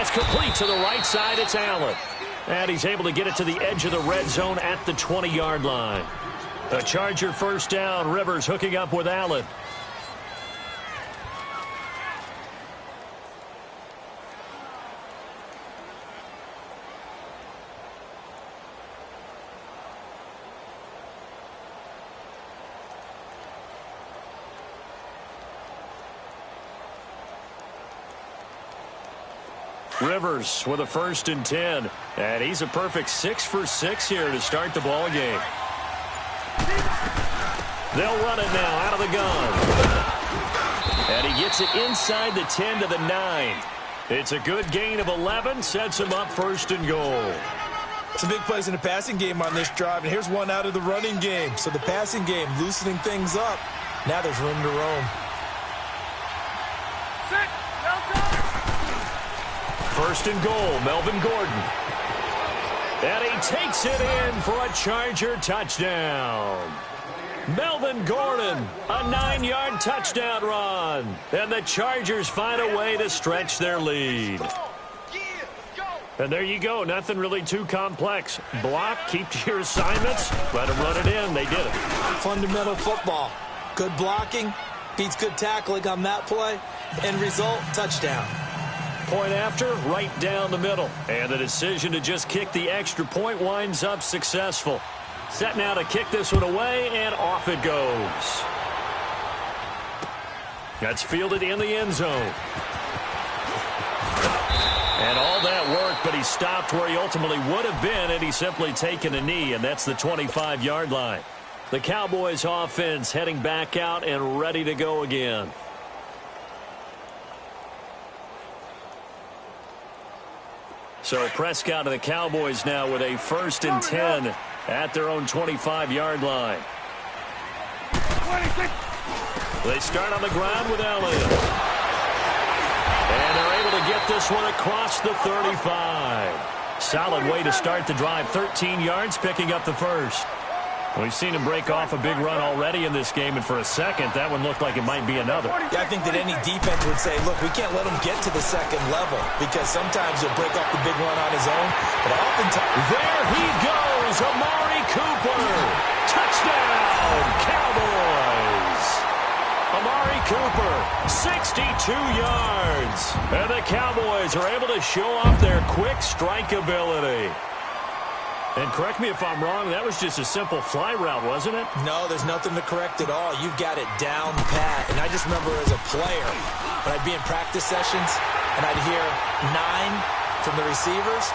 That's complete to the right side. It's Allen. And he's able to get it to the edge of the red zone at the 20-yard line. A Charger first down. Rivers hooking up with Allen. Rivers with a 1st and 10. And he's a perfect 6 for 6 here to start the ball game. They'll run it now out of the gun. And he gets it inside the 10 to the 9. It's a good gain of 11. Sets him up 1st and goal. Some big plays in the passing game on this drive. And here's one out of the running game. So the passing game loosening things up. Now there's room to roam. 1st and goal, Melvin Gordon. And he takes it in for a Charger touchdown. Melvin Gordon, a 9-yard touchdown run. And the Chargers find a way to stretch their lead. And there you go. Nothing really too complex. Block, keep to your assignments, let them run it in. They did it. Fundamental football. Good blocking, beats good tackling on that play. End result, touchdown. Point after, right down the middle. And the decision to just kick the extra point winds up successful. Set now to kick this one away, and off it goes. That's fielded in the end zone. And all that work, but he stopped where he ultimately would have been, and he's simply taken a knee, and that's the 25-yard line. The Cowboys offense heading back out and ready to go again. So Prescott and the Cowboys now with a 1st and 10 at their own 25-yard line. They start on the ground with Elliott. And they're able to get this one across the 35. Solid way to start the drive. 13 yards, picking up the 1st. We've seen him break off a big run already in this game, and for a second, that one looked like it might be another. Yeah, I think that any defense would say, look, we can't let him get to the second level, because sometimes he'll break off the big run on his own, but oftentimes... There he goes, Amari Cooper. Touchdown, Cowboys. Amari Cooper, 62 yards. And the Cowboys are able to show off their quick strike ability. And correct me if I'm wrong, that was just a simple fly route, wasn't it? No, there's nothing to correct at all. You've got it down pat. And I just remember as a player, when I'd be in practice sessions and I'd hear 9 from the receivers,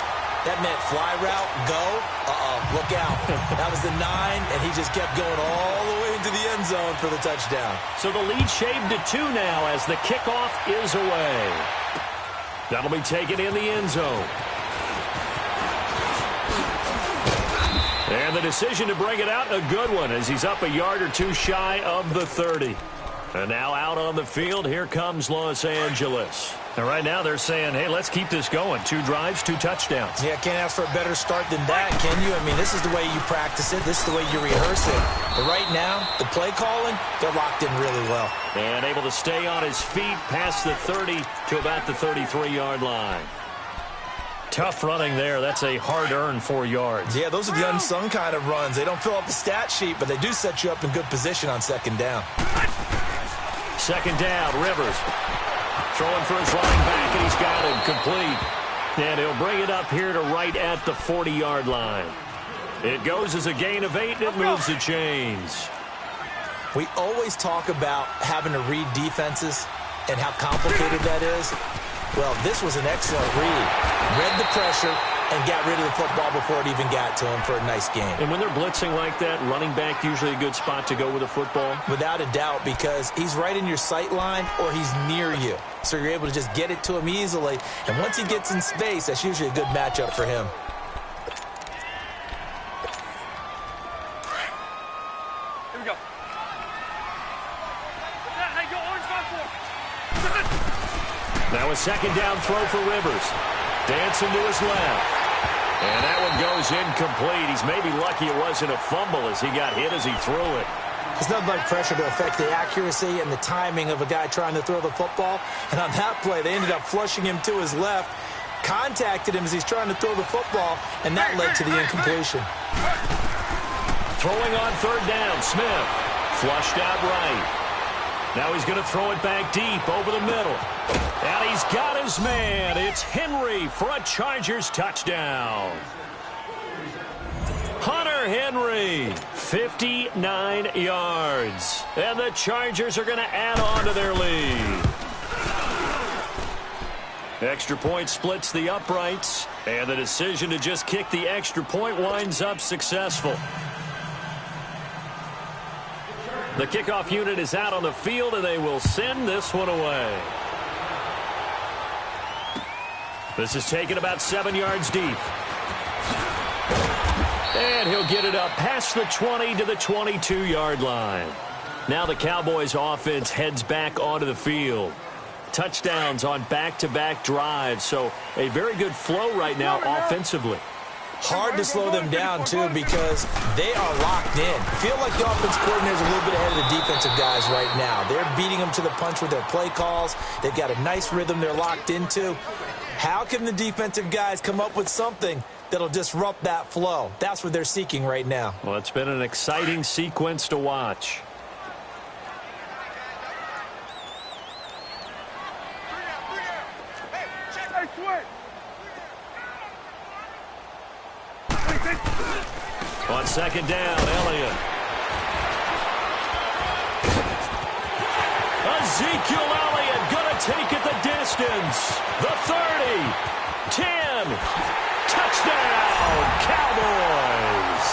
that meant fly route, go, look out. That was the 9, and he just kept going all the way into the end zone for the touchdown. So the lead shaved to 2 now as the kickoff is away. That'll be taken in the end zone. And the decision to bring it out, a good one, as he's up a yard or 2 shy of the 30. And now out on the field, here comes Los Angeles. And right now they're saying, hey, let's keep this going. 2 drives, 2 touchdowns. Yeah, can't ask for a better start than that, can you? I mean, this is the way you practice it. This is the way you rehearse it. But right now, the play calling, they're locked in really well. And able to stay on his feet past the 30 to about the 33-yard line. Tough running there. That's a hard-earned 4 yards. Yeah, those are the unsung kind of runs. They don't fill up the stat sheet, but they do set you up in good position on second down. Second down, Rivers. Throwing for his running back, and he's got him complete. And he'll bring it up here to right at the 40-yard line. It goes as a gain of 8, and it moves the chains. We always talk about having to read defenses and how complicated that is. Well, this was an excellent read. Read the pressure and got rid of the football before it even got to him for a nice game. And when they're blitzing like that, running back usually a good spot to go with the football? Without a doubt, because he's right in your sight line or he's near you. So you're able to just get it to him easily. And once he gets in space, that's usually a good matchup for him. Here we go. Hey, go orange 5-4. Now a second down throw for Rivers. Dancing to his left. And that one goes incomplete. He's maybe lucky it wasn't a fumble as he got hit as he threw it. There's nothing like pressure to affect the accuracy and the timing of a guy trying to throw the football. And on that play, they ended up flushing him to his left. contacted him as he's trying to throw the football, and that led to the incompletion. Throwing on third down, Smith. Flushed out right. Now he's going to throw it back deep over the middle. And he's got his man. It's Henry for a Chargers touchdown. Hunter Henry, 59 yards. And the Chargers are going to add on to their lead. Extra point splits the uprights. And the decision to just kick the extra point winds up successful. The kickoff unit is out on the field, and they will send this one away. This is taken about 7 yards deep. And he'll get it up past the 20 to the 22-yard line. Now the Cowboys offense heads back onto the field. Touchdowns on back-to-back drives, so a very good flow right now offensively. Hard to slow them down, too, because they are locked in. Feel like the offense coordinator is a little bit ahead of the defensive guys right now. They're beating them to the punch with their play calls. They've got a nice rhythm they're locked into. How can the defensive guys come up with something that'll disrupt that flow? That's what they're seeking right now. Well, it's been an exciting sequence to watch. On second down, Elliott. Ezekiel Elliott going to take it the distance. The 30, 10, touchdown, Cowboys.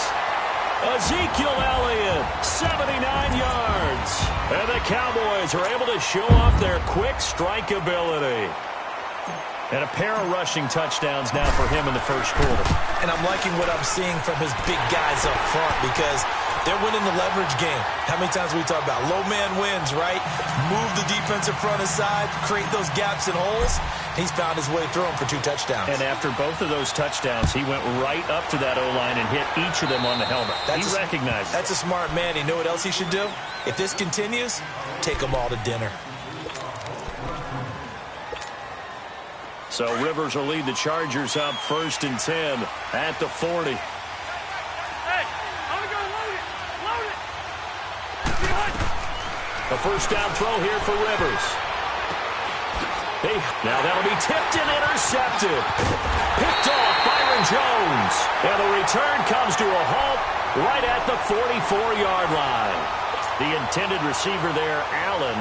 Ezekiel Elliott, 79 yards. And the Cowboys are able to show off their quick strike ability. And a pair of rushing touchdowns now for him in the first quarter. And I'm liking what I'm seeing from his big guys up front because they're winning the leverage game. How many times we talk about low man wins, right? Move the defensive front aside, create those gaps and holes. He's found his way through them for 2 touchdowns. And after both of those touchdowns, he went right up to that O-line and hit each of them on the helmet. He recognized it. That's a smart man. You know what else he should do? If this continues, take them all to dinner. So Rivers will lead the Chargers up 1st and 10 at the 40. Hey, I'm going to go load it. Load it. A first down throw here for Rivers. Now that'll be tipped and intercepted. Picked off Byron Jones. And the return comes to a halt right at the 44-yard line. The intended receiver there, Allen.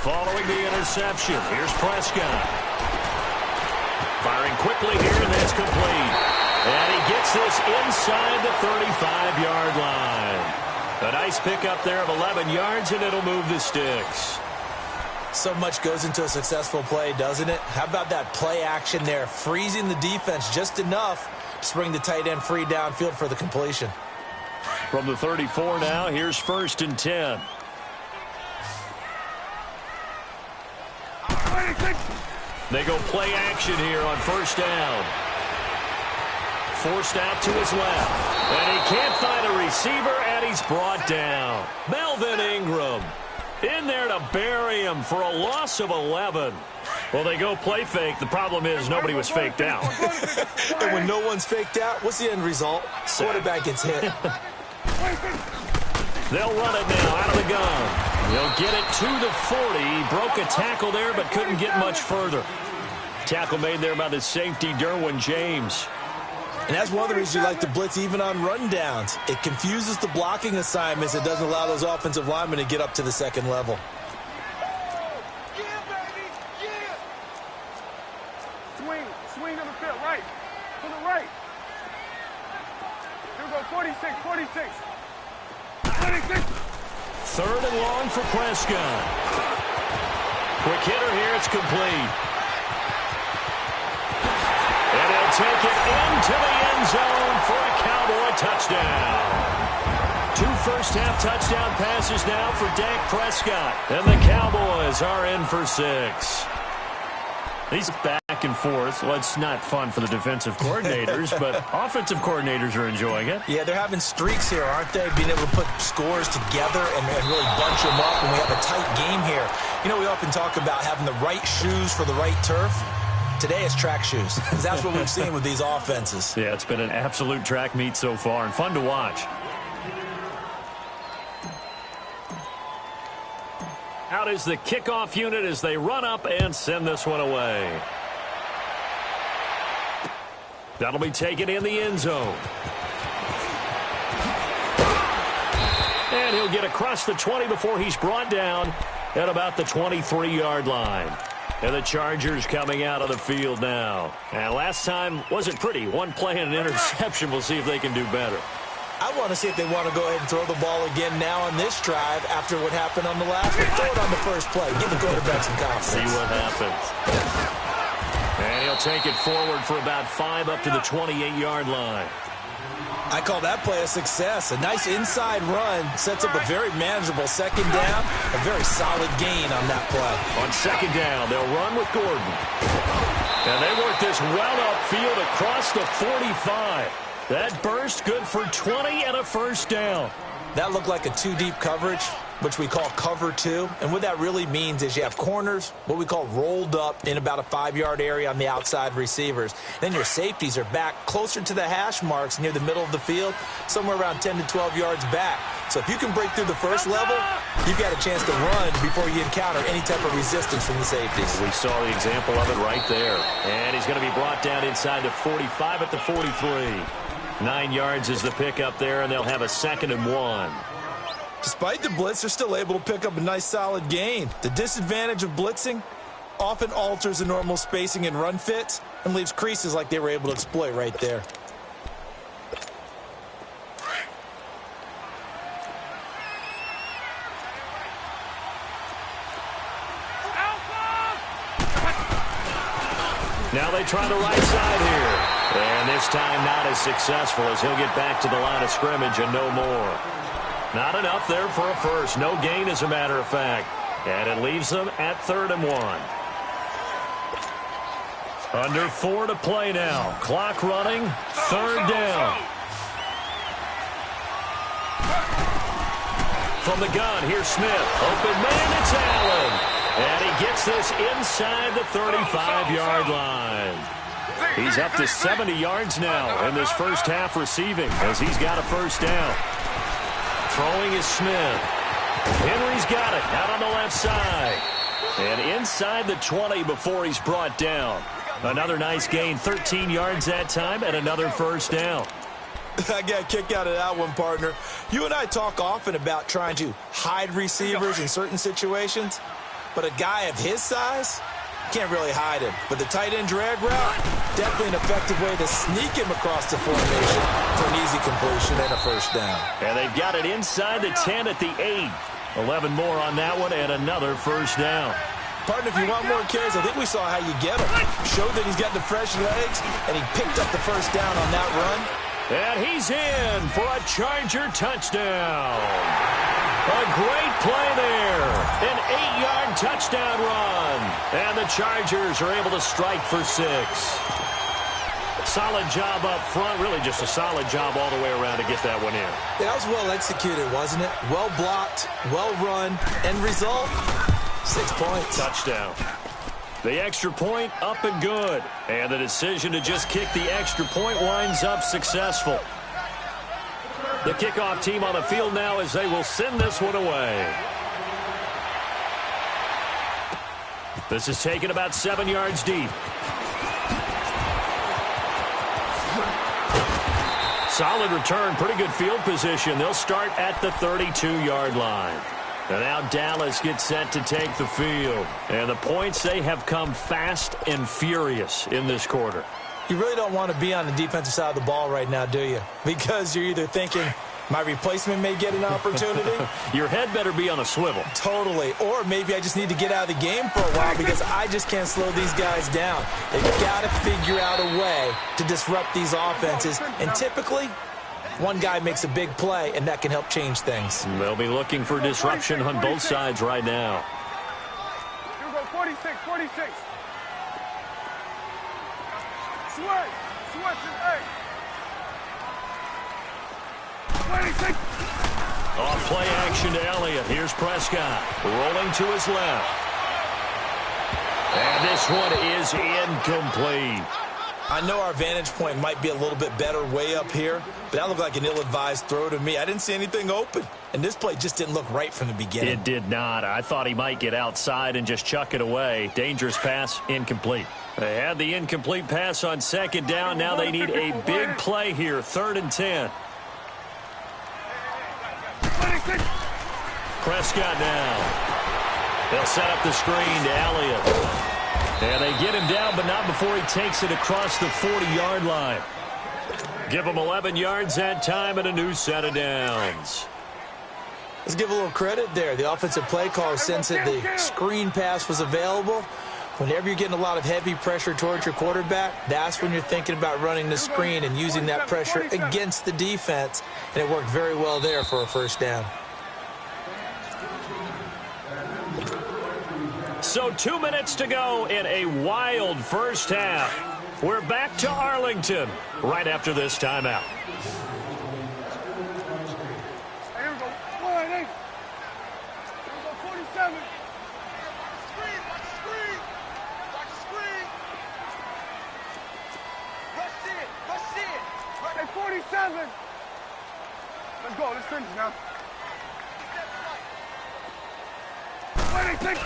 Following the interception, here's Prescott. Firing quickly here, and that's complete. And he gets this inside the 35-yard line. A nice pickup there of 11 yards, and it'll move the sticks. So much goes into a successful play, doesn't it? How about that play action there, freezing the defense just enough to bring the tight end free downfield for the completion. From the 34 now, here's 1st and 10. They go play action here on 1st down. Forced out to his left. And he can't find a receiver, and he's brought down. Melvin Ingram in there to bury him for a loss of 11. Well, they go play fake. The problem is nobody was faked out. And when no one's faked out, what's the end result? Quarterback gets hit. They'll run it now out of the gun. They'll get it to the 40. He broke a tackle there, but couldn't get much further. Tackle made there by the safety, Derwin James. And that's one of the reasons you like to blitz even on rundowns. It confuses the blocking assignments. It doesn't allow those offensive linemen to get up to the second level. Swing on the field, right. To the right. Here we go, 46, 46. 46. 3rd and long for Prescott. Quick hitter here, it's complete. And he'll take it into the end zone for a Cowboy touchdown. 2 first-half touchdown passes now for Dak Prescott. And the Cowboys are in for 6. He's back back and forth. Well, it's not fun for the defensive coordinators, but offensive coordinators are enjoying it. Yeah, they're having streaks here, aren't they? Being able to put scores together and really bunch them up when we have a tight game here. You know, we often talk about having the right shoes for the right turf. Today it's track shoes. That's what we've seen with these offenses. Yeah, it's been an absolute track meet so far and fun to watch. Out is the kickoff unit as they run up and send this one away. That'll be taken in the end zone. And he'll get across the 20 before he's brought down at about the 23-yard line. And the Chargers coming out of the field now. And last time wasn't pretty. One play and an interception. We'll see if they can do better. I want to see if they want to go ahead and throw the ball again now on this drive after what happened on the last one. Throw it on the first play. Give the quarterback some confidence. See what happens. And he'll take it forward for about 5 up to the 28-yard line. I call that play a success. A nice inside run sets up a very manageable second down. A very solid gain on that play. On second down, they'll run with Gordon. And they work this well upfield across the 45. That burst good for 20 and a first down. That looked like a two-deep coverage, which we call cover two. And what that really means is you have corners, what we call rolled up in about a 5-yard area on the outside receivers. Then your safeties are back closer to the hash marks near the middle of the field, somewhere around 10 to 12 yards back. So if you can break through the first level, you've got a chance to run before you encounter any type of resistance from the safeties. We saw the example of it right there. And he's going to be brought down inside the 45 at the 43. 9 yards is the pickup there, and they'll have a 2nd and 1. Despite the blitz, they're still able to pick up a nice solid gain. The disadvantage of blitzing often alters the normal spacing and run fits and leaves creases like they were able to exploit right there. Now they try the right side here. And this time not as successful as he'll get back to the line of scrimmage and no more. Not enough there for a first. No gain, as a matter of fact. And it leaves them at 3rd and 1. Under 4 to play now. Clock running. 3rd down. From the gun, here's Smith. Open man, it's Allen. And he gets this inside the 35-yard line. He's up to 70 yards now in this first half receiving as he's got a first down. Throwing is Smith. Henry's got it out on the left side. And inside the 20 before he's brought down. Another nice gain, 13 yards that time, and another first down. I got a kick out of that one, partner. You and I talk often about trying to hide receivers in certain situations, but a guy of his size can't really hide him. But the tight end drag route, definitely an effective way to sneak him across the formation for an easy completion and a first down. And they've got it inside the 10 at the 8. 11 more on that one and another first down. Partner, if you want more carries, I think we saw how you get him. Showed that he's got the fresh legs, and he picked up the first down on that run. And he's in for a Charger touchdown. A great play there. An 8-yard touchdown run. And the Chargers are able to strike for 6. Solid job up front. Really just a solid job all the way around to get that one in. Yeah, that was well executed, wasn't it? Well blocked, well run. End result, 6 points. Touchdown. The extra point up and good. And the decision to just kick the extra point winds up successful. The kickoff team on the field now as they will send this one away. This is taken about 7 yards deep. Solid return, pretty good field position. They'll start at the 32-yard line. And now Dallas gets set to take the field. And the points, they have come fast and furious in this quarter. You really don't want to be on the defensive side of the ball right now, do you? Because you're either thinking, my replacement may get an opportunity. Your head better be on a swivel. Totally. Or maybe I just need to get out of the game for a while because I just can't slow these guys down. They've got to figure out a way to disrupt these offenses. And typically, one guy makes a big play, and that can help change things. They'll be looking for disruption on both sides right now. Here we go, 46, 46. Off play action to Elliott. Here's Prescott rolling to his left. And this one is incomplete. I know our vantage point might be a little bit better way up here, but that looked like an ill-advised throw to me. I didn't see anything open, and this play just didn't look right from the beginning. It did not. I thought he might get outside and just chuck it away. Dangerous pass, incomplete. They had the incomplete pass on second down. Now they need a big play here, 3rd and 10. Prescott now. They'll set up the screen to Elliott. And they get him down, but not before he takes it across the 40-yard line. Give him 11 yards that time and a new set of downs. Let's give a little credit there. The offensive play caller sensed that the screen pass was available. Whenever you're getting a lot of heavy pressure towards your quarterback, that's when you're thinking about running the screen and using that pressure against the defense. And it worked very well there for a first down. So 2 minutes to go in a wild first half. We're back to Arlington right after this timeout. Here we go. 1, 8. Here we go, 47. Screen, watch the screen. Watch the screen. Rush in, rush in. Hey, 47. Let's go, let's finish now. 26.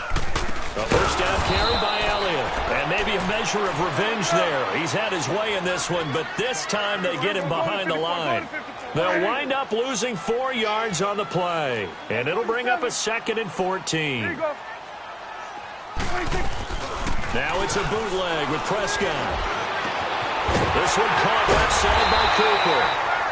A first down carry by Elliott. And maybe a measure of revenge there. He's had his way in this one, but this time they get him behind the line. They'll wind up losing 4 yards on the play. And it'll bring up a 2nd and 14. Now it's a bootleg with Prescott. This one caught left side by Cooper.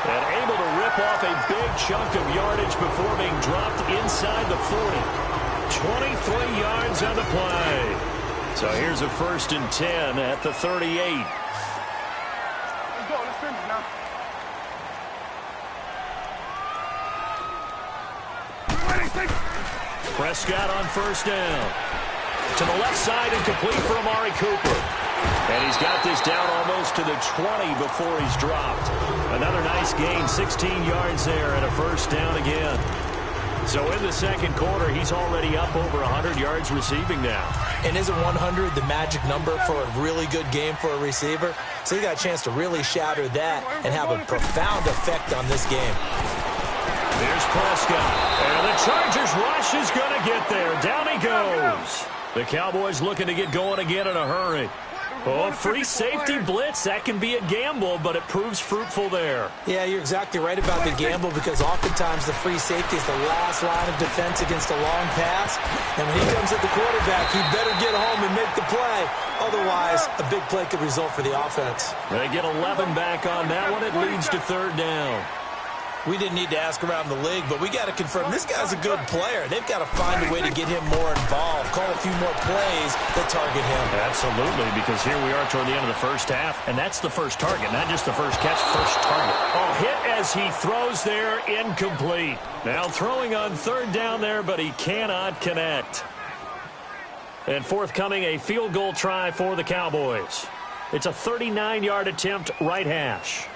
And able to rip off a big chunk of yardage before being dropped inside the 40. 23 yards on the play. So here's a 1st and 10 at the 38. Let's go, let's finish now. Prescott on first down. To the left side and complete for Amari Cooper. And he's got this down almost to the 20 before he's dropped. Another nice gain, 16 yards there and a first down again. So in the second quarter, he's already up over 100 yards receiving now. And isn't 100 the magic number for a really good game for a receiver? So he got a chance to really shatter that and have a profound effect on this game. There's Prescott. And the Chargers rush is going to get there. Down he goes. The Cowboys looking to get going again in a hurry. Oh, free safety blitz, that can be a gamble, but it proves fruitful there. Yeah, you're exactly right about the gamble because oftentimes the free safety is the last line of defense against a long pass. And when he comes at the quarterback, he better get home and make the play. Otherwise, a big play could result for the offense. They get 11 back on that one. It leads to 3rd down. We didn't need to ask around the league, but we got to confirm this guy's a good player. They've got to find a way to get him more involved, call a few more plays that target him. Absolutely, because here we are toward the end of the first half, and that's the first target, not just the first catch, first target. Oh, hit as he throws there, incomplete. Now throwing on 3rd down there, but he cannot connect. And forthcoming, a field goal try for the Cowboys. It's a 39-yard attempt, right hash.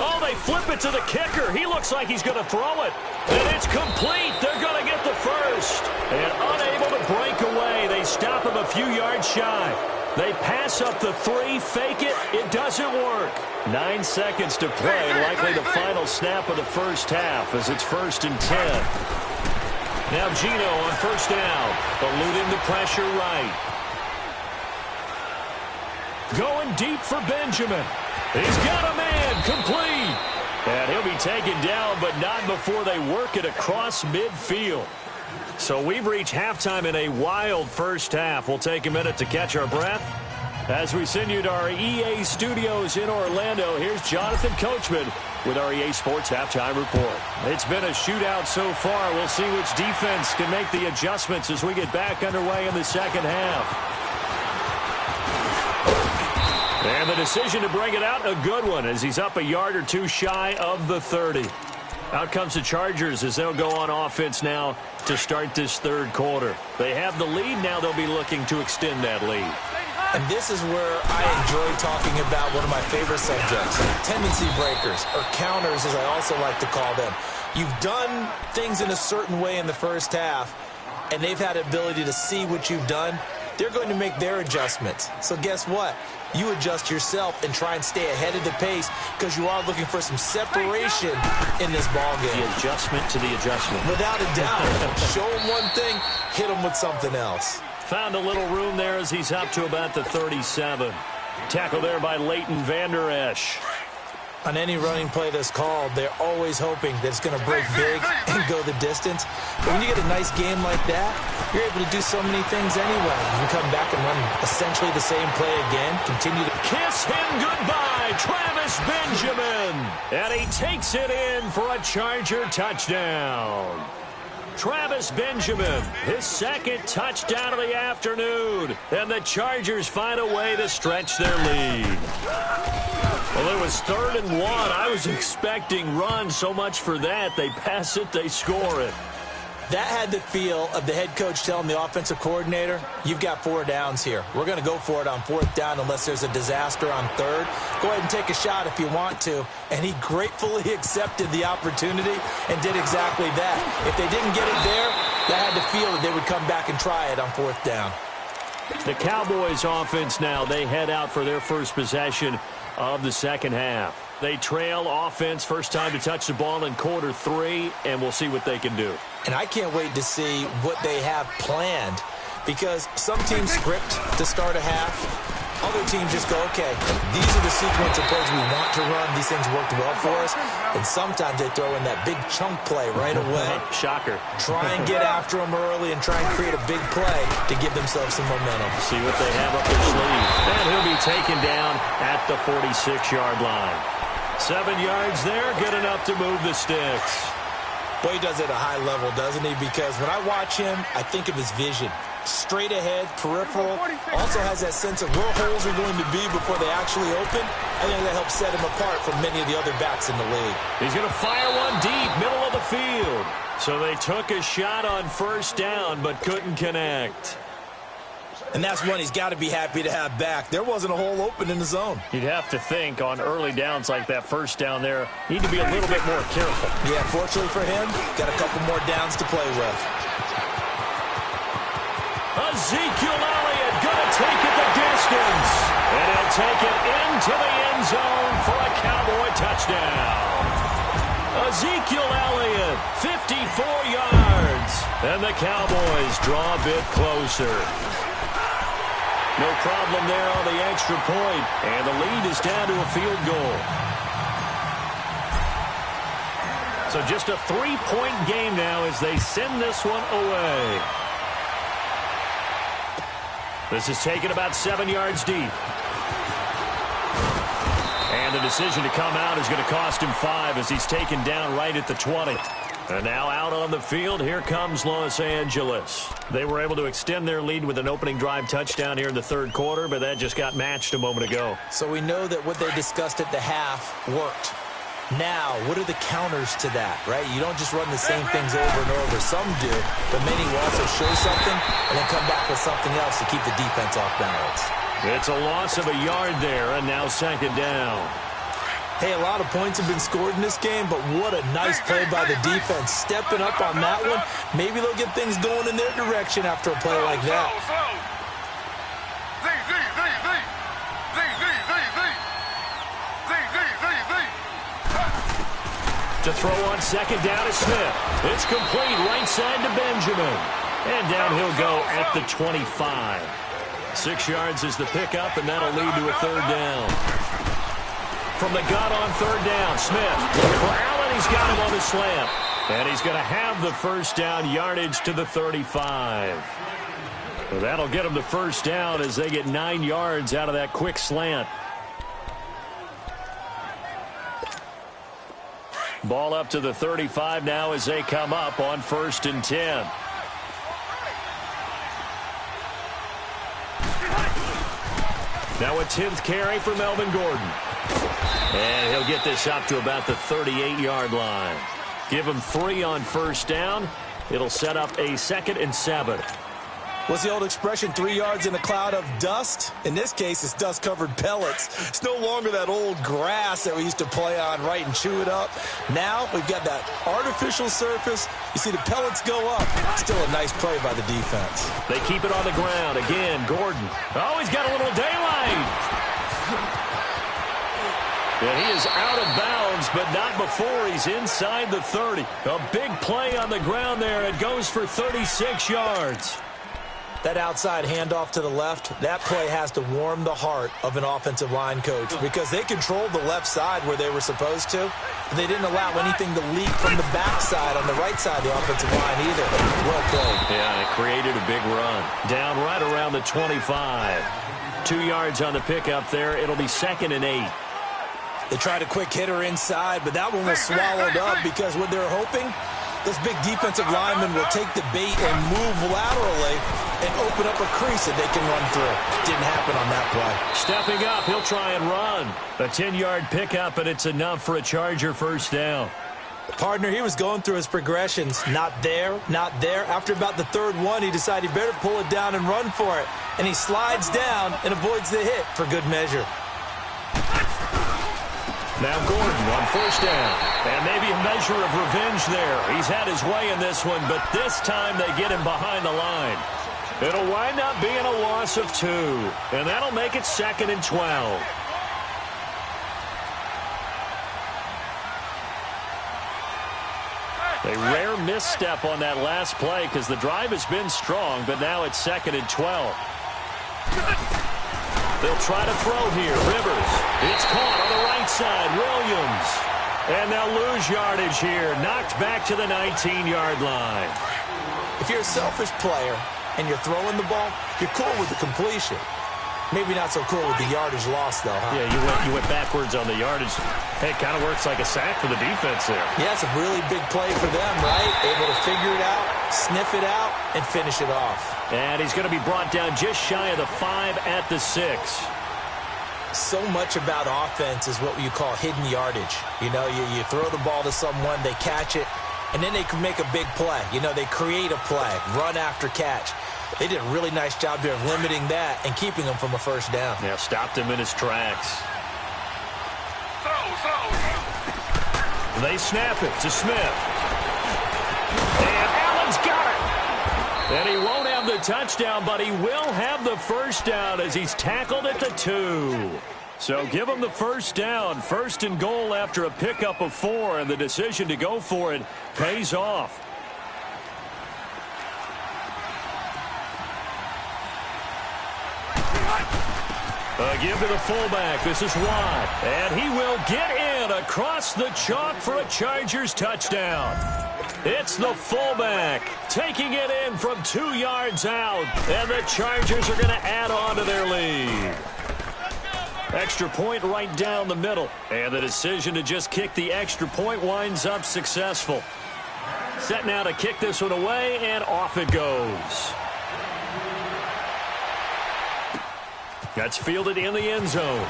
Oh, they flip it to the kicker. He looks like he's going to throw it. And it's complete. They're going to get the first. And unable to break away. They stop him a few yards shy. They pass up the 3, fake it. It doesn't work. 9 seconds to play. Likely the final snap of the first half as it's 1st and 10. Now Gino on first down. Eluding the pressure right. Going deep for Benjamin. He's got a man, complete. And he'll be taken down, but not before they work it across midfield. So we've reached halftime in a wild first half. We'll take a minute to catch our breath. As we send you to our EA studios in Orlando, here's Jonathan Coachman with our EA Sports Halftime Report. It's been a shootout so far. We'll see which defense can make the adjustments as we get back underway in the second half. And the decision to bring it out, a good one, as he's up a yard or two shy of the 30. Out comes the Chargers as they'll go on offense now to start this third quarter. They have the lead. Now they'll be looking to extend that lead. And this is where I enjoy talking about one of my favorite subjects, tendency breakers, or counters as I also like to call them. You've done things in a certain way in the first half, and they've had the ability to see what you've done. They're going to make their adjustments. So guess what? You adjust yourself and try and stay ahead of the pace because you are looking for some separation in this ballgame. The adjustment to the adjustment. Without a doubt. Show them one thing, hit them with something else. Found a little room there as he's up to about the 37. Tackle there by Leighton Vander Esch. On any running play that's called, they're always hoping that it's going to break big and go the distance. But when you get a nice game like that, you're able to do so many things anyway. You can come back and run essentially the same play again. Continue to kiss him goodbye, Travis Benjamin. And he takes it in for a Charger touchdown. Travis Benjamin, his second touchdown of the afternoon. And the Chargers find a way to stretch their lead. Well, it was 3rd and 1. I was expecting run, so much for that. They pass it, they score it. That had the feel of the head coach telling the offensive coordinator, you've got 4 downs here. We're going to go for it on 4th down unless there's a disaster on 3rd. Go ahead and take a shot if you want to. And he gratefully accepted the opportunity and did exactly that. If they didn't get it there, that had the feel that they would come back and try it on 4th down. The Cowboys offense now, they head out for their first possession of the second half. They trail offense, first time to touch the ball in quarter 3, and we'll see what they can do. And I can't wait to see what they have planned, because some teams script to start a half. Other teams just go, okay, these are the sequence of plays we want to run. These things worked well for us. And sometimes they throw in that big chunk play right away. Shocker. Try and get after them early and try and create a big play to give themselves some momentum. See what they have up their sleeve. And he'll be taken down at the 46-yard line. 7 yards there, good enough to move the sticks. Well, he does it at a high level, doesn't he? Because when I watch him, I think of his vision. Straight ahead, peripheral, also has that sense of where holes are going to be before they actually open. I think that helps set him apart from many of the other backs in the league. He's going to fire one deep, middle of the field. So they took a shot on 1st down, but couldn't connect. And that's one he's got to be happy to have back. There wasn't a hole open in the zone. You'd have to think on early downs like that 1st down there, need to be a little bit more careful. Yeah, fortunately for him, got a couple more downs to play with. Ezekiel Elliott going to take it the distance. And he'll take it into the end zone for a Cowboy touchdown. Ezekiel Elliott, 54 yards. And the Cowboys draw a bit closer. No problem there on the extra point. And the lead is down to a field goal. So just a 3-point game now as they send this one away. This is taken about 7 yards deep. And the decision to come out is going to cost him 5 as he's taken down right at the 20. And now out on the field, here comes Los Angeles. They were able to extend their lead with an opening drive touchdown here in the 3rd quarter, but that just got matched a moment ago. So we know that what they discussed at the half worked. Now, what are the counters to that, right? You don't just run the same things over and over. Some do, but many will also show something and then come back with something else to keep the defense off balance. It's a loss of a yard there, and now 2nd down. Hey, a lot of points have been scored in this game, but what a nice play by the defense. Stepping up on that one, maybe they'll get things going in their direction after a play like that. To throw on 2nd down is Smith. It's complete right side to Benjamin. And down he'll go at the 25. 6 yards is the pickup, and that'll lead to a 3rd down. From the gun on 3rd down, Smith. For Allen, he's got him on the slant. And he's going to have the 1st down yardage to the 35. So that'll get him the 1st down as they get 9 yards out of that quick slant. Ball up to the 35 now as they come up on 1st and 10. Now a 10th carry for Melvin Gordon. And he'll get this up to about the 38-yard line. Give him 3 on first down. It'll set up a 2nd and 7. What's the old expression, 3 yards in a cloud of dust? In this case, it's dust-covered pellets. It's no longer that old grass that we used to play on, right, and chew it up. Now we've got that artificial surface. You see the pellets go up. Still a nice play by the defense. They keep it on the ground. Again, Gordon. Oh, he's got a little daylight. And he is out of bounds, but not before he's inside the 30. A big play on the ground there. It goes for 36 yards. That outside handoff to the left, that play has to warm the heart of an offensive line coach because they controlled the left side where they were supposed to. And they didn't allow anything to leak from the backside on the right side of the offensive line either. Well played. Yeah, and it created a big run. Down right around the 25. 2 yards on the pickup there. It'll be 2nd and 8. They tried a quick hitter inside, but that one was swallowed up because what they're hoping, this big defensive lineman will take the bait and move laterally and open up a crease that they can run through. Didn't happen on that play. Stepping up, he'll try and run. A 10-yard pickup, and it's enough for a Charger first down. Partner, he was going through his progressions. Not there, not there. After about the 3rd one, he decided he better pull it down and run for it. And he slides down and avoids the hit for good measure. Now Gordon on first down. And maybe a measure of revenge there. He's had his way in this one, but this time they get him behind the line. It'll wind up being a loss of 2. And that'll make it 2nd and 12. A rare misstep on that last play because the drive has been strong, but now it's 2nd and 12. They'll try to throw here. Rivers. It's caught on the right side. Williams. And they'll lose yardage here. Knocked back to the 19-yard line. If you're a selfish player and you're throwing the ball, you're cool with the completion. Maybe not so cool with the yardage loss, though, huh? Yeah, you went backwards on the yardage. Hey, it kind of works like a sack for the defense there. Yeah, it's a really big play for them, right? Able to figure it out, sniff it out, and finish it off. And he's going to be brought down just shy of the 5 at the 6. So much about offense is what you call hidden yardage. You know, you throw the ball to someone, they catch it, and then they can make a big play. You know, they create a play, run after catch. They did a really nice job here of limiting that and keeping him from a first down. Yeah, stopped him in his tracks. They snap it to Smith. And Allen's got it. And he won't have the touchdown, but he will have the first down as he's tackled at the 2. So give him the first down. 1st and goal after a pickup of 4, and the decision to go for it pays off. Give to the fullback. This is Watt. And he will get in across the chalk for a Chargers touchdown. It's the fullback taking it in from 2 yards out. And the Chargers are going to add on to their lead. Extra point right down the middle. And the decision to just kick the extra point winds up successful. Set now to kick this one away, and off it goes. That's fielded in the end zone.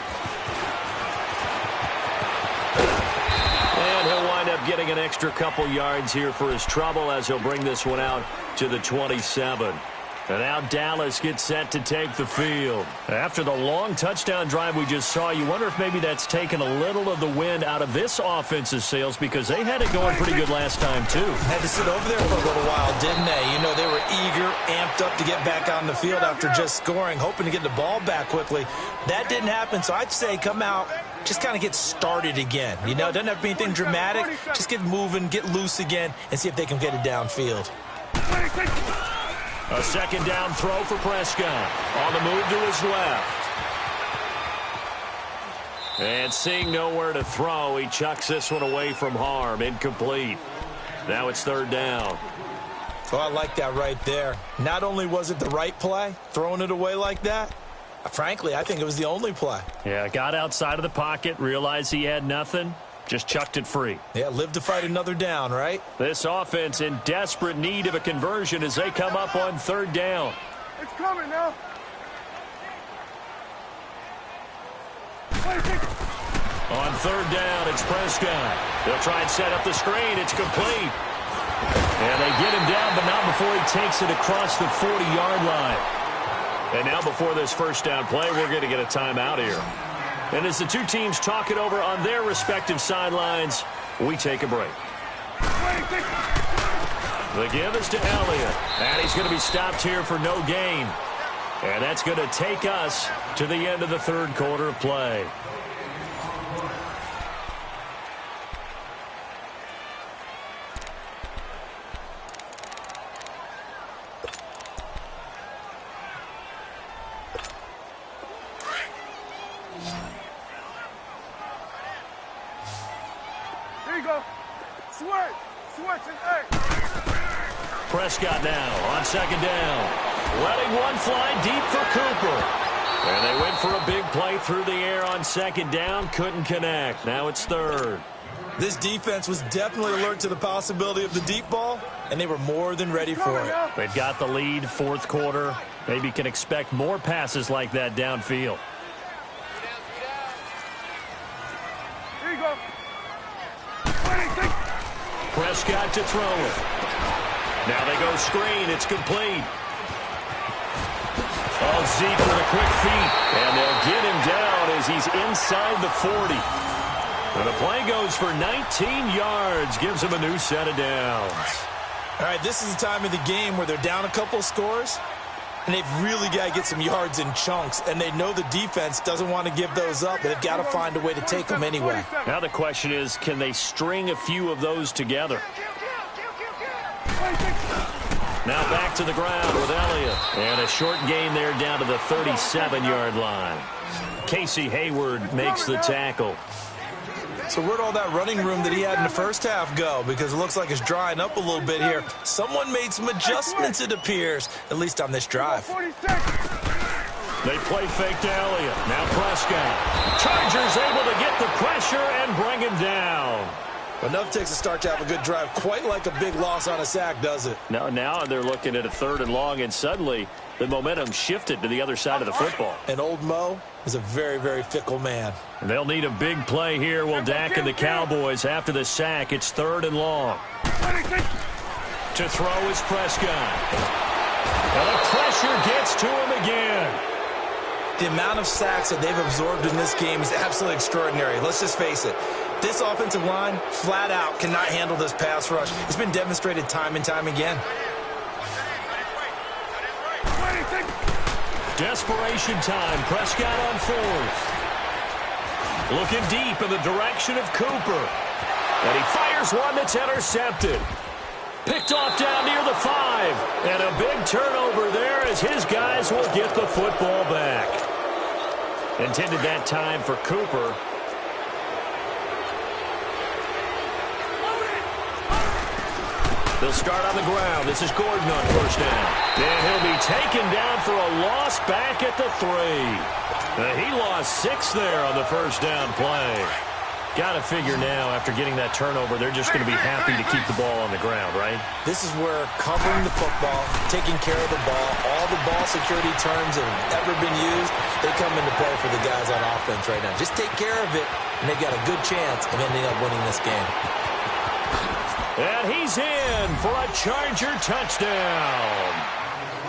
And he'll wind up getting an extra couple yards here for his trouble as he'll bring this one out to the 27. And now Dallas gets set to take the field. After the long touchdown drive we just saw, you wonder if maybe that's taken a little of the wind out of this offense's sails because they had it going pretty good last time, too. Had to sit over there for a little while, didn't they? You know, they were eager, amped up to get back on the field after just scoring, hoping to get the ball back quickly. That didn't happen, so I'd say come out, just kind of get started again. You know, it doesn't have to be anything dramatic. Just get moving, get loose again, and see if they can get it downfield. A second down throw for Prescott. On the move to his left. And seeing nowhere to throw, he chucks this one away from harm. Incomplete. Now it's 3rd down. Oh, I like that right there. Not only was it the right play, throwing it away like that, frankly, I think it was the only play. Yeah, got outside of the pocket, realized he had nothing. Just chucked it free. Yeah, live to fight another down, right? This offense in desperate need of a conversion as they come up on 3rd down. It's coming now. On 3rd down, it's Prescott. They'll try and set up the screen. It's complete. And they get him down, but not before he takes it across the 40-yard line. And now before this first down play, we're going to get a timeout here. And as the two teams talk it over on their respective sidelines, we take a break. The give is to Elliott. And he's going to be stopped here for no gain. And that's going to take us to the end of the third quarter of play. Here you go. Switch. Switch and eight. Prescott now on second down. Letting one fly deep for Cooper. And they went for a big play through the air on second down. Couldn't connect. Now it's third. This defense was definitely alert to the possibility of the deep ball, and they were more than ready for it. They've got the lead, fourth quarter. Maybe can expect more passes like that downfield. Here you go. Prescott to throw it. Now they go screen. It's complete. Oh, Zeke with a quick feet. And they'll get him down as he's inside the 40. And the play goes for 19 yards. Gives him a new set of downs. All right, this is the time of the game where they're down a couple of scores, and they've really got to get some yards in chunks. And they know the defense doesn't want to give those up, but they've got to find a way to take them anyway. Now the question is, can they string a few of those together? Now back to the ground with Elliott. And a short gain there down to the 37-yard line. Casey Hayward makes the tackle. So where'd all that running room that he had in the first half go? Because it looks like it's drying up a little bit here. Someone made some adjustments, it appears, at least on this drive. They play fake to Elliott. Now Prescott. Chargers able to get the pressure and bring him down. Enough takes a start to have a good drive. Quite like a big loss on a sack, does it? Now they're looking at a third and long, and suddenly the momentum shifted to the other side of the football. And old Mo is a very, very fickle man. They'll need a big play here. Will Dak and the Cowboys after the sack. It's third and long. To throw is Prescott. And the pressure gets to him again. The amount of sacks that they've absorbed in this game is absolutely extraordinary. Let's just face it. This offensive line, flat out, cannot handle this pass rush. It's been demonstrated time and time again. Desperation time. Prescott on fourth. Looking deep in the direction of Cooper. And he fires one that's intercepted. Picked off down near the 5. And a big turnover there as his guys will get the football back. Intended that time for Cooper. They'll start on the ground. This is Gordon on first down. And he'll be taken down for a loss back at the 3. He lost 6 there on the first down play. Got to figure now, after getting that turnover, they're just going to be happy to keep the ball on the ground, right? This is where covering the football, taking care of the ball, all the ball security terms that have ever been used, they come into play for the guys on offense right now. Just take care of it, and they've got a good chance of ending up winning this game. And he's in for a Charger touchdown.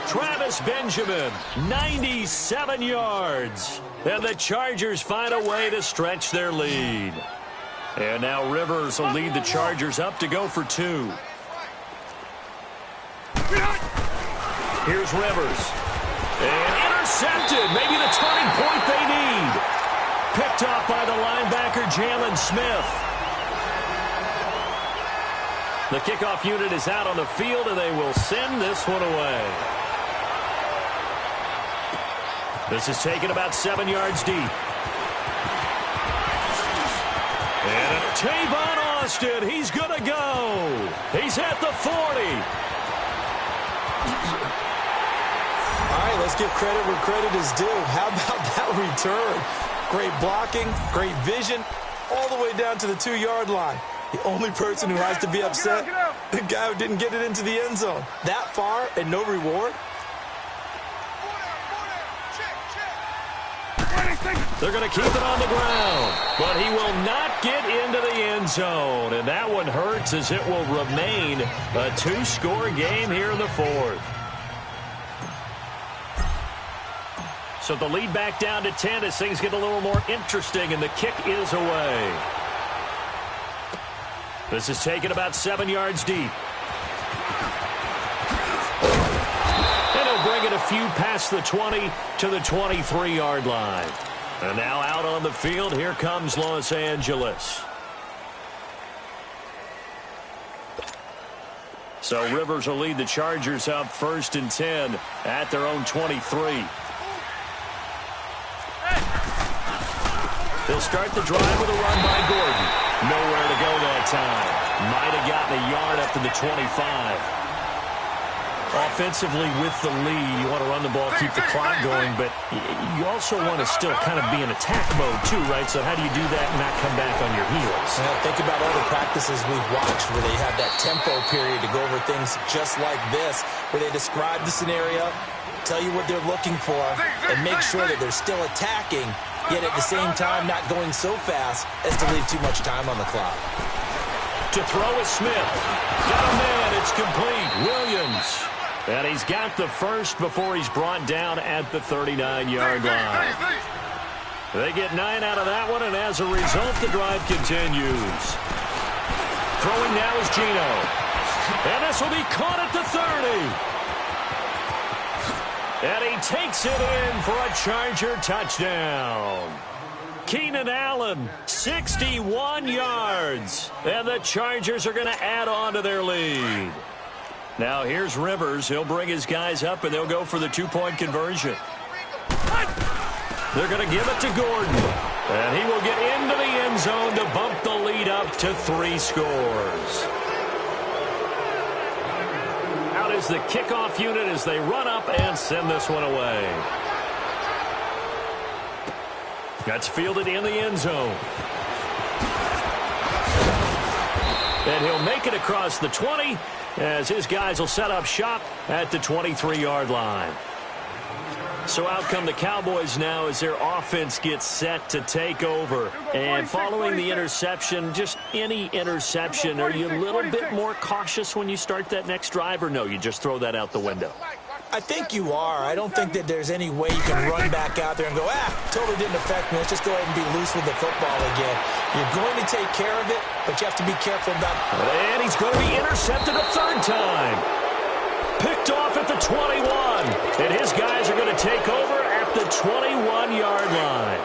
Travis Benjamin, 97 yards. And the Chargers find a way to stretch their lead. And now Rivers will lead the Chargers up to go for 2. Here's Rivers. And intercepted. Maybe the turning point they need. Picked off by the linebacker, Jalen Smith. The kickoff unit is out on the field, and they will send this one away. This is taken about 7 yards deep. And Tavon Austin, he's going to go. He's at the 40. All right, let's give credit where credit is due. How about that return? Great blocking, great vision, all the way down to the 2-yard line. The only person who has to be upset, the guy who didn't get it into the end zone. That far and no reward? They're going to keep it on the ground, but he will not get into the end zone. And that one hurts as it will remain a 2-score game here in the fourth. So the lead back down to 10 as things get a little more interesting, and the kick is away. This is taken about 7 yards deep. And he'll bring it a few past the 20 to the 23-yard line. And now out on the field, here comes Los Angeles. So Rivers will lead the Chargers up 1st and 10 at their own 23. They'll start the drive with a run by Gordon. Nowhere to go that time. Might have gotten a yard up to the 25. Offensively with the lead, you want to run the ball, keep the clock going, but you also want to still kind of be in attack mode too, right? So how do you do that and not come back on your heels? Well, think about all the practices we've watched where they have that tempo period to go over things just like this, where they describe the scenario, tell you what they're looking for, and make sure that they're still attacking, yet at the same time not going so fast as to leave too much time on the clock. To throw is Smith. Got a man. It's complete. Williams. And he's got the first before he's brought down at the 39-yard line. They get 9 out of that one, and as a result, the drive continues. Throwing now is Gino. And this will be caught at the 30. And he takes it in for a Charger touchdown. Keenan Allen, 61 yards. And the Chargers are going to add on to their lead. Now here's Rivers. He'll bring his guys up, and they'll go for the 2-point conversion. They're going to give it to Gordon. And he will get into the end zone to bump the lead up to 3 scores. Out is the kickoff unit as they run up and send this one away. That's fielded in the end zone. And he'll make it across the 20 as his guys will set up shop at the 23-yard line. So out come the Cowboys now as their offense gets set to take over. And following the interception, just any interception, are you a little bit more cautious when you start that next drive, or no, you just throw that out the window? I think you are. I don't think that there's any way you can run back out there and go, totally didn't affect me. Let's just go ahead and be loose with the football again. You're going to take care of it, but you have to be careful about it. And he's going to be intercepted a 3rd time. Picked off at the 21. And his guys are going to take over at the 21-yard line.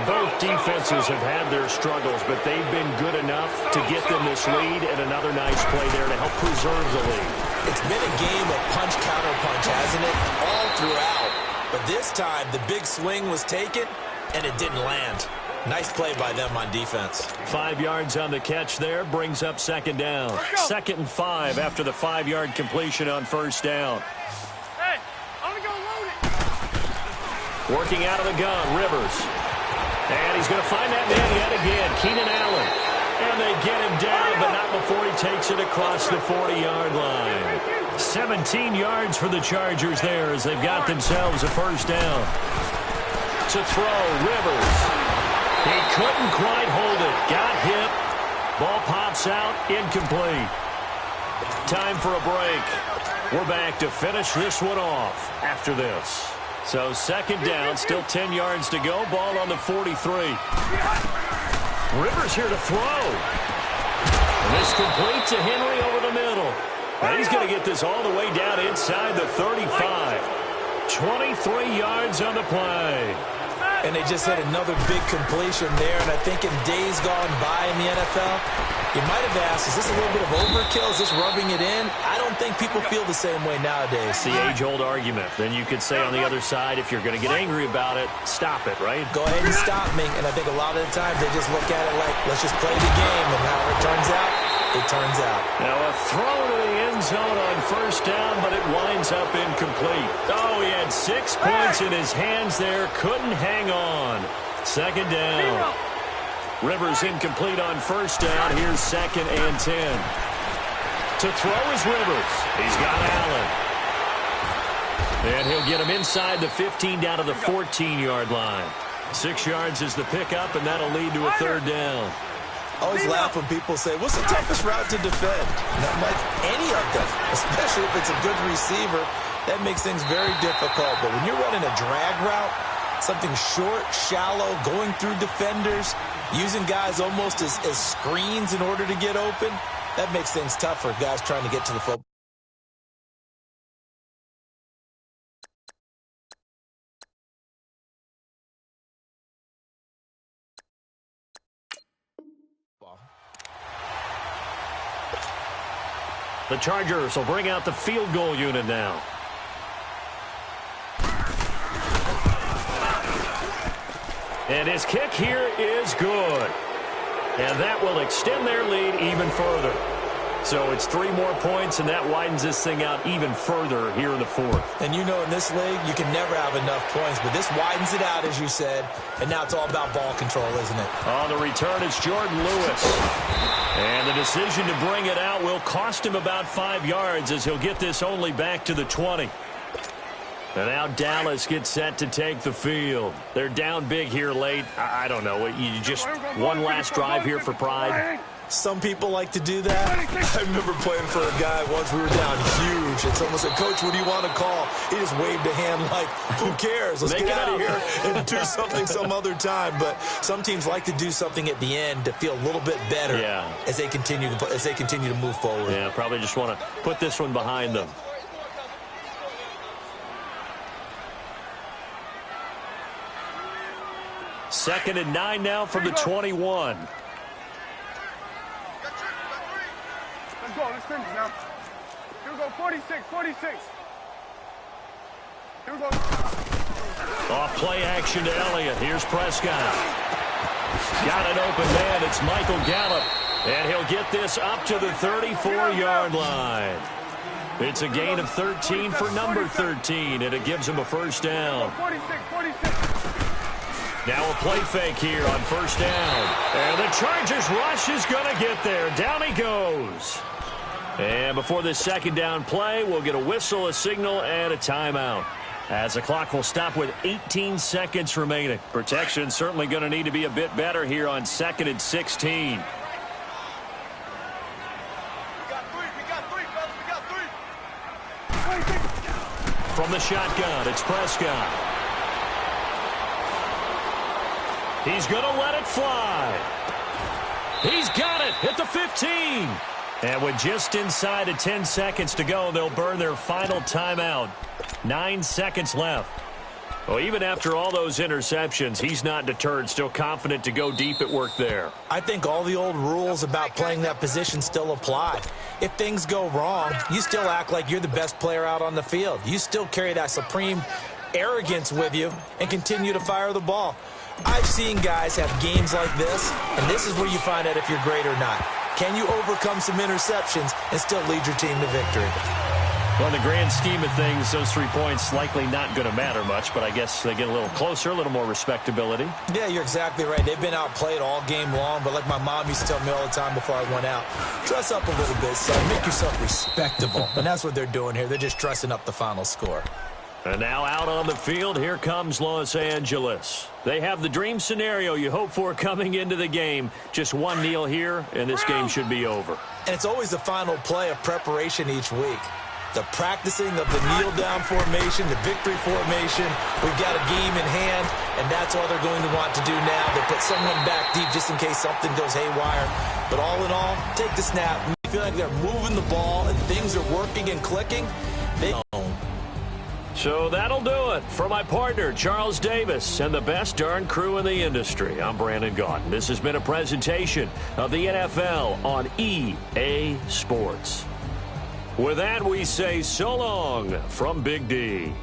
Both defenses have had their struggles, but they've been good enough to get them this lead, and another nice play there to help preserve the lead. It's been a game of punch-counter-punch, hasn't it? All throughout. But this time, the big swing was taken, and it didn't land. Nice play by them on defense. 5 yards on the catch there, brings up 2nd down. 2nd and 5 after the 5-yard completion on 1st down. Hey, I'm gonna go load it. Working out of the gun, Rivers. And he's going to find that man yet again, Keenan Allen. And they get him down, but not before he takes it across the 40-yard line. 17 yards for the Chargers there as they've got themselves a 1st down. To throw, Rivers. He couldn't quite hold it. Got hit. Ball pops out, incomplete. Time for a break. We're back to finish this one off after this. So 2nd down, still 10 yards to go. Ball on the 43. Rivers here to throw. And this complete to Henry over the middle. And he's going to get this all the way down inside the 35. 23 yards on the play. And they just had another big completion there. And I think in days gone by in the NFL, you might have asked, is this a little bit of overkill? Is this rubbing it in? I don't think people feel the same way nowadays. It's the age-old argument. Then you could say on the other side, if you're going to get angry about it, stop it, right? Go ahead and stop me. And I think a lot of the times they just look at it like, let's just play the game. And however it turns out, it turns out. Now a throw to the end zone on 1st down, but it winds up incomplete. Oh, he had 6 points in his hands there. Couldn't hang on. 2nd down. Rivers incomplete on 1st down. Here's 2nd and 10. To throw is Rivers. He's got Allen. And he'll get him inside the 15 down to the 14-yard line. 6 yards is the pickup, and that'll lead to a third down. I always laugh when people say, what's the toughest route to defend? Not like any of them, especially if it's a good receiver. That makes things very difficult. But when you're running a drag route, something short, shallow, going through defenders, using guys almost as screens in order to get open, that makes things tough for guys trying to get to the football. The Chargers will bring out the field goal unit now. And his kick here is good. And that will extend their lead even further. So it's 3 more points, and that widens this thing out even further here in the fourth. And you know in this league, you can never have enough points, but this widens it out, as you said, and now it's all about ball control, isn't it? On the return, it's Jordan Lewis. And the decision to bring it out will cost him about 5 yards as he'll get this only back to the 20. And now Dallas gets set to take the field. They're down big here late. I don't know. You just one last drive here for pride. Some people like to do that. I remember playing for a guy once. We were down huge, and someone said, Coach, what do you want to call? He just waved a hand like, who cares? Let's get out of here and do something some other time. But some teams like to do something at the end to feel a little bit better as they continue to move forward. Yeah, probably just want to put this one behind them. Second and 9 now from the 21. Let's go. Let's finish now. Here we go. 46. 46. Here we go. Off play action to Elliott. Here's Prescott. Got an open man. It's Michael Gallup. And he'll get this up to the 34-yard line. It's a gain of 13 for number 13, and it gives him a first down. 46. 46. Now a play fake here on first down. And the Chargers rush is going to get there. Down he goes. And before this second down play, we'll get a whistle, a signal, and a timeout. As the clock will stop with 18 seconds remaining. Protection certainly going to need to be a bit better here on 2nd and 16. We got 3, fellas. We got 3. 26. From the shotgun, it's Prescott. He's going to let it fly. He's got it at the 15. And with just inside of 10 seconds to go, they'll burn their final timeout. 9 seconds left. Well, even after all those interceptions, he's not deterred, still confident to go deep at work there. I think all the old rules about playing that position still apply. If things go wrong, you still act like you're the best player out on the field. You still carry that supreme arrogance with you and continue to fire the ball. I've seen guys have games like this, and this is where you find out if you're great or not. Can you overcome some interceptions and still lead your team to victory? Well, in the grand scheme of things, those 3 points likely not going to matter much, but I guess they get a little closer, a little more respectability. Yeah, you're exactly right. They've been outplayed all game long, but like my mom used to tell me all the time before I went out, dress up a little bit, son. Make yourself respectable. And that's what they're doing here. They're just dressing up the final score. And now out on the field, here comes Los Angeles. They have the dream scenario you hope for coming into the game. Just one kneel here, and this game should be over. And it's always the final play of preparation each week. The practicing of the kneel-down formation, the victory formation. We've got a game in hand, and that's all they're going to want to do now. They put someone back deep just in case something goes haywire. But all in all, take the snap. You feel like they're moving the ball and things are working and clicking. They own. So that'll do it. For my partner, Charles Davis, and the best darn crew in the industry, I'm Brandon Gaudin. This has been a presentation of the NFL on EA Sports. With that, we say so long from Big D.